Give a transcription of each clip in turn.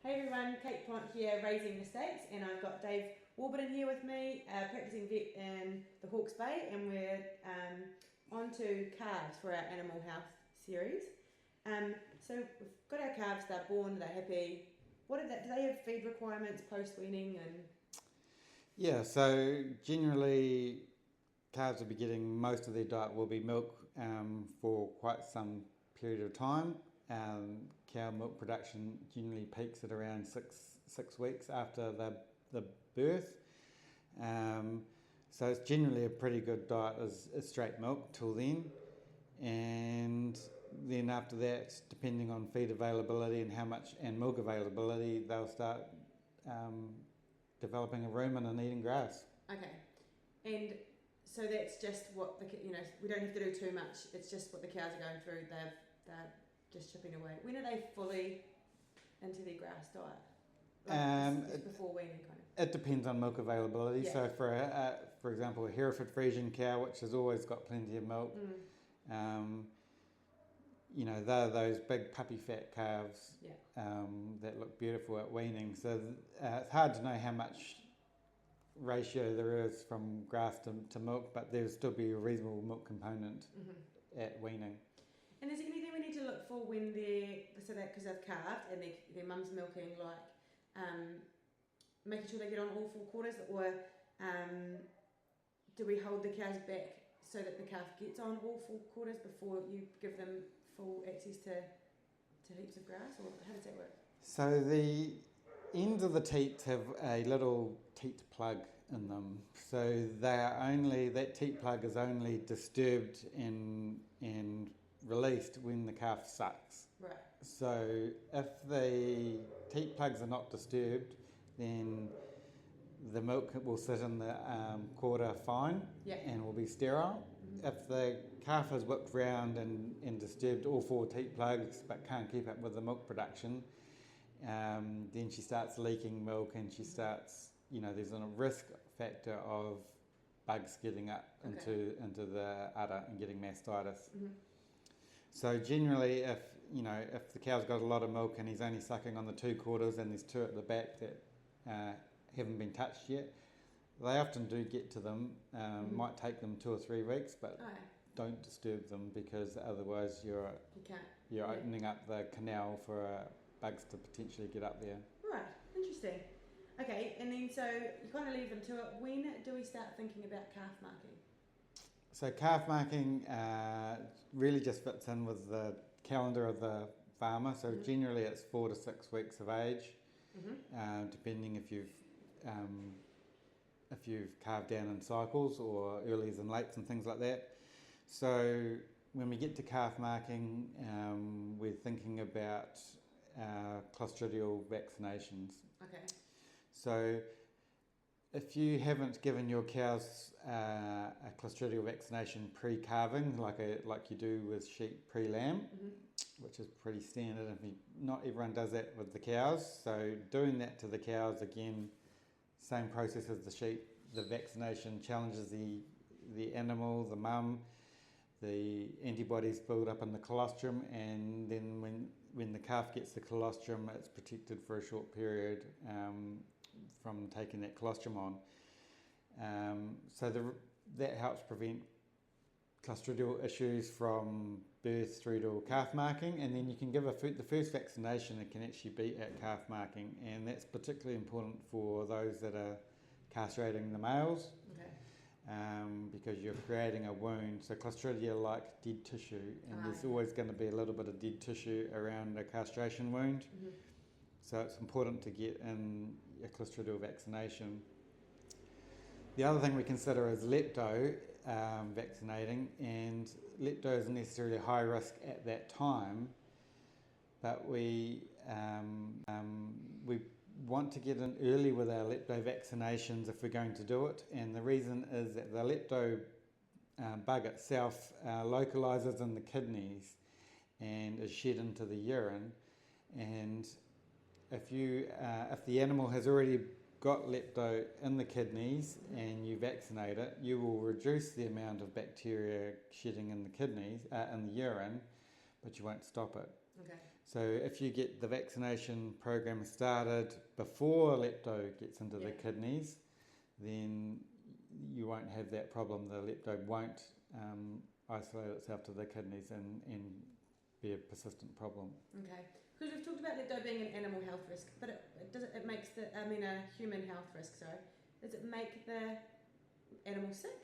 Hey everyone, Kate Pont here, Raising Mistakes, and I've got Dave Warburton here with me, practicing vet in the Hawke's Bay, and we're on to calves for our animal health series. So we've got our calves, they're born, they're happy. Do they have feed requirements post-weaning and? Yeah, so generally calves will be getting most of their diet will be milk for quite some period of time. Cow milk production generally peaks at around six weeks after the birth. So it's generally a pretty good diet is straight milk till then. And then after that, depending on feed availability and how much and milk availability, they'll start developing a rumen and eating grass. Okay, and so that's just what we don't have to do too much. It's just what the cows are going through. They're just chipping away. When are they fully into their grass diet? Just before weaning, kind of. It depends on milk availability. Yeah. So for example, a Hereford Friesian cow, which has always got plenty of milk, they're those big puppy fat calves that look beautiful at weaning. So it's hard to know how much ratio there is from grass to milk, but there'll still be a reasonable milk component at weaning. And is there anything we need to look for when because they've calved and their mum's milking, making sure they get on all four quarters, or do we hold the cows back so that the calf gets on all four quarters before you give them full access to heaps of grass, or how does that work? So the ends of the teats have a little teat plug in them. So that teat plug is only disturbed and released when the calf sucks. Right. So if the teat plugs are not disturbed, then the milk will sit in the quarter fine and will be sterile. Mm-hmm. If the calf has whipped round and disturbed all four teat plugs but can't keep up with the milk production, then she starts leaking milk and she starts, there's a risk factor of bugs getting up into the udder and getting mastitis. Mm-hmm. So generally, if the cow's got a lot of milk and he's only sucking on the two quarters and there's two at the back that haven't been touched yet, they often do get to them. Might take them 2 or 3 weeks, but don't disturb them, because otherwise you're opening up the canal for bugs to potentially get up there. Right, interesting. Okay, and then so you kind of leave them to it. When do we start thinking about calf marking? So calf marking really just fits in with the calendar of the farmer. So generally it's 4 to 6 weeks of age, depending if you've calved down in cycles or earlies and lates and things like that. So when we get to calf marking, we're thinking about clostridial vaccinations. Okay. So if you haven't given your cows a clostridial vaccination pre-calving, like you do with sheep pre-lamb, which is pretty standard, not everyone does that with the cows. So doing that to the cows, again, same process as the sheep. The vaccination challenges the animal, the mum. The antibodies build up in the colostrum, and then when the calf gets the colostrum, it's protected for a short period from taking that colostrum on. So that helps prevent clostridial issues from birth through to calf marking, and then you can give the first vaccination that can actually be at calf marking, and that's particularly important for those that are castrating the males. Okay. Because you're creating a wound. So Clostridia like dead tissue, and there's always going to be a little bit of dead tissue around a castration wound. So it's important to get in a clostridial vaccination. The other thing we consider is lepto vaccinating, and lepto isn't necessarily high risk at that time, but we want to get in early with our lepto vaccinations if we're going to do it, and the reason is that the lepto bug itself localises in the kidneys and is shed into the urine, and if the animal has already got lepto in the kidneys and you vaccinate it, you will reduce the amount of bacteria shedding in the kidneys, in the urine, but you won't stop it. Okay. So if you get the vaccination program started before lepto gets into the kidneys, then you won't have that problem. The lepto won't isolate itself to the kidneys and be a persistent problem. Okay. Because we've talked about lepto being an animal health risk, but it makes a human health risk, sorry. Does it make the animal sick?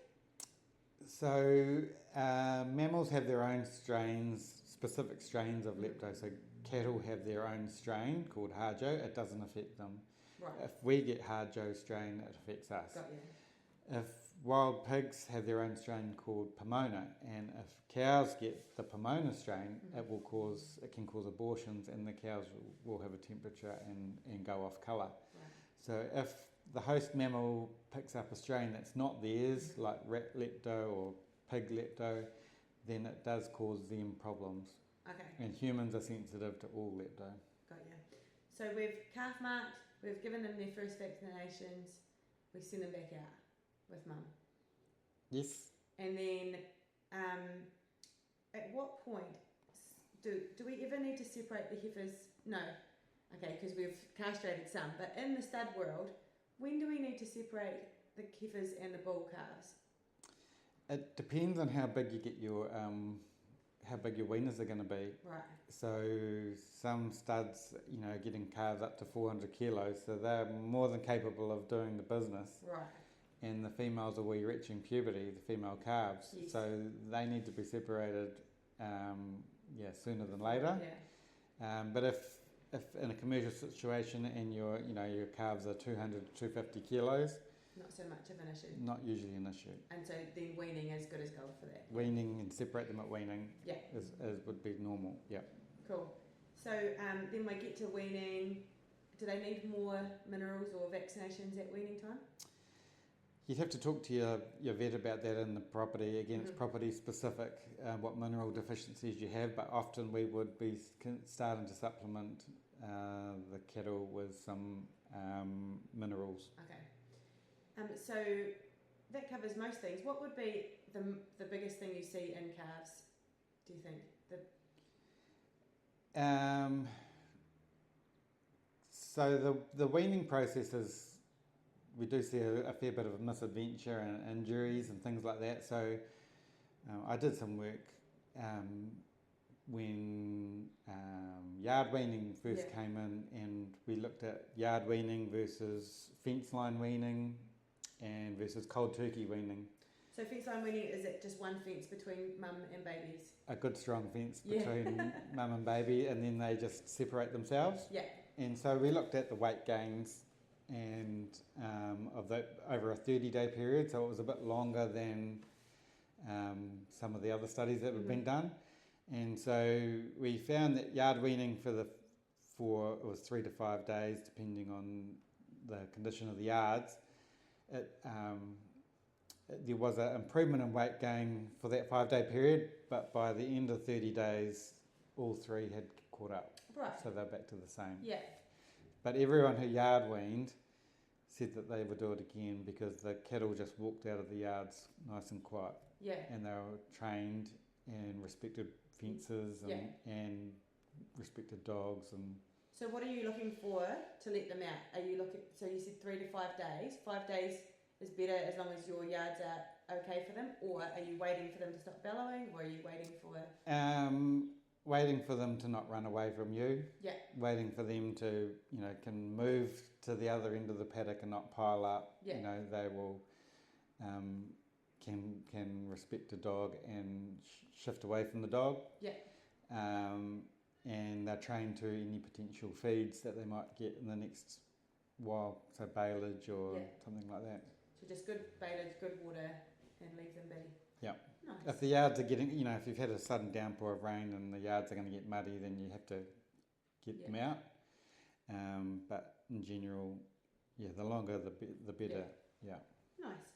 So mammals have their own strains, specific strains of lepto. So cattle have their own strain called Harjo. It doesn't affect them. Right. If we get Harjo strain, it affects us. Got you. If wild pigs have their own strain called Pomona, and if cows get the Pomona strain, it can cause abortions, and the cows will have a temperature and go off colour. Right. So if the host mammal picks up a strain that's not theirs, like rat lepto or pig lepto, then it does cause them problems. Okay. And humans are sensitive to all lepto. Got you. So we've calf marked, we've given them their first vaccinations, we send them back out with mum. Yes. And then at what point do we ever need to separate the heifers? No. Okay, because we've castrated some. But in the stud world, when do we need to separate the heifers and the bull calves? It depends on how big you get your weaners are going to be. Right. So some studs, are getting calves up to 400 kilos, so they're more than capable of doing the business. Right. And the females are reaching puberty, the female calves. Yes. So they need to be separated, sooner than later. Yeah. But if in a commercial situation and your calves are 200 to 250 kilos, not so much of an issue. Not usually an issue. And so then weaning is good as gold for that. Weaning and separate them at weaning is would be normal. Yeah. Cool. So then we get to weaning. Do they need more minerals or vaccinations at weaning time? You'd have to talk to your vet about that in the property. Again, it's property specific, what mineral deficiencies you have, but often we would be starting to supplement the cattle with some minerals. Okay. So that covers most things. What would be the biggest thing you see in calves, do you think? So the weaning process is, we do see a fair bit of misadventure and injuries and things like that. So I did some work when yard weaning first came in, and we looked at yard weaning versus fence line weaning and versus cold turkey weaning. So fence line weaning, is it just one fence between mum and babies? A good strong fence between mum and baby, and then they just separate themselves. Yeah. And so we looked at the weight gains and of that over a 30-day period, so it was a bit longer than some of the other studies that had been done. And so we found that yard weaning it was 3 to 5 days, depending on the condition of the yards. There was an improvement in weight gain for that 5-day period, but by the end of 30 days, all three had caught up. Right. So they're back to the same. Yeah. But everyone who yard weaned said that they would do it again because the cattle just walked out of the yards nice and quiet. Yeah. And they were trained and respected fences and respected dogs. And so what are you looking for to let them out? Are you looking? So you said 3 to 5 days. 5 days is better as long as your yards are okay for them, or are you waiting for them to stop bellowing, or are you waiting for? Waiting for them to not run away from you. Yeah. Waiting for them to, can move to the other end of the paddock and not pile up. Yeah. They will can respect a dog and shift away from the dog. Yeah. And they're trained to any potential feeds that they might get in the next while, so baleage or something like that. So just good baleage, good water, and leave them be. Yeah. Nice. If the yards are getting, if you've had a sudden downpour of rain and the yards are going to get muddy, then you have to get them out. But in general, the longer the better. Yeah. Nice.